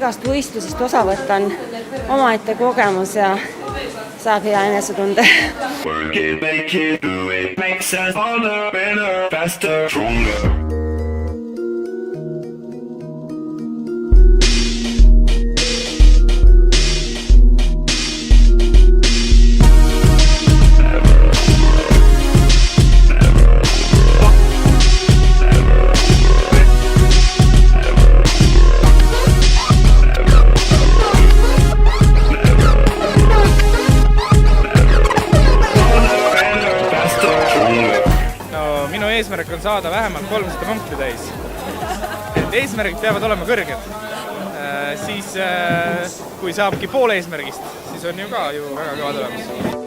igast võistlusest osa võtta on omaette kogemus ja saab hea enesetunde. Work it, make it, do it, makes us harder, better, faster, stronger. Minu eesmärk on saada vähemalt 300 punkti täis. Et eesmärgid peavad olema kõrged. Siis kui saabki pool eesmärgist, siis on ju ka väga kõva tulemus.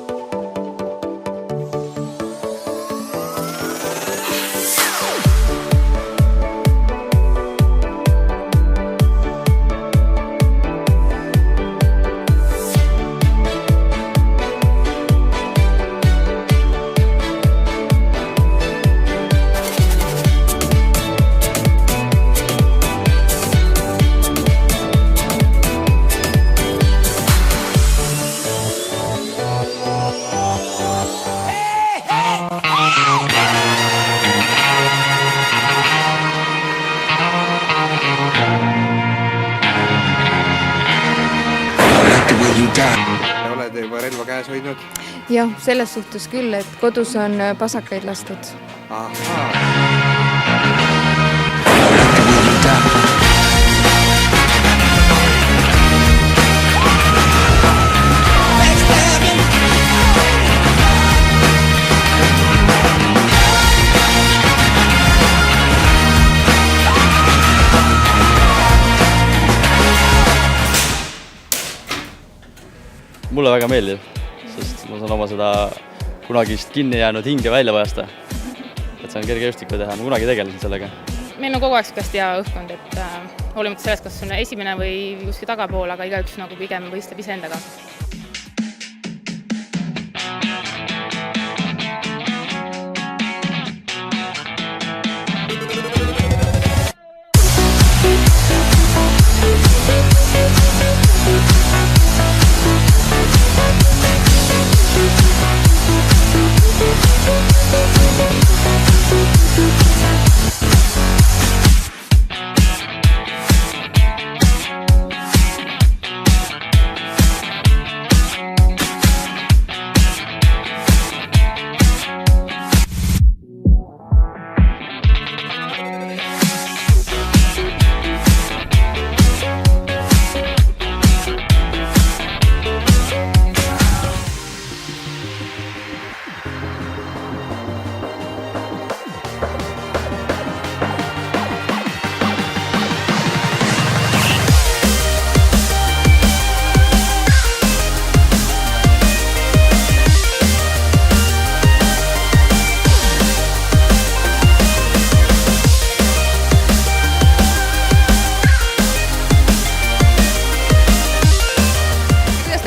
Oled juba relva käes hoidnud? Jah, selles suhtes küll, et kodus on pasakaid lastud. Mulle väga meeldib, sest ma saan oma seda kunagist kinni jäänud hinge välja päästa. Et see on kergejõustikku teha, ma kunagi tegelesin sellega. Meil on kogu aeg hästi hea õhkkond, et olemata sellest, kas on esimene või kuskil tagapool, aga igaüks nagu pigem võistleb iseendaga.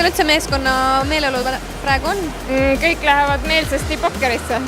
Üldse meeskonna meeleolu praegu on? Kõik lähevad meelsasti pokkerisse.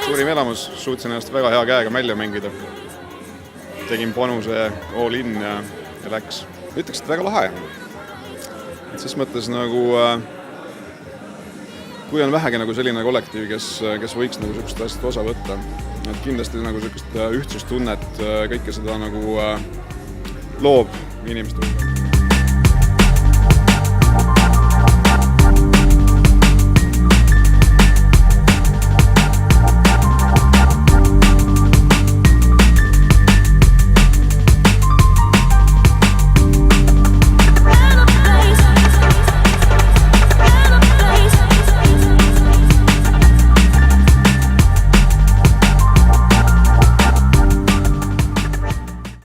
Suurim elamus, suutsin ennast väga hea käega välja mängida. Tegin panuse all in ja läks. Ütleks, et väga lahe. Et ses mõttes nagu, kui on vähegi nagu selline kollektiiv, kes võiks nagu sellist asjast osa võtta. Et kindlasti nagu sellist ühtsustunnet, kõike seda nagu loob inimeste hulgas.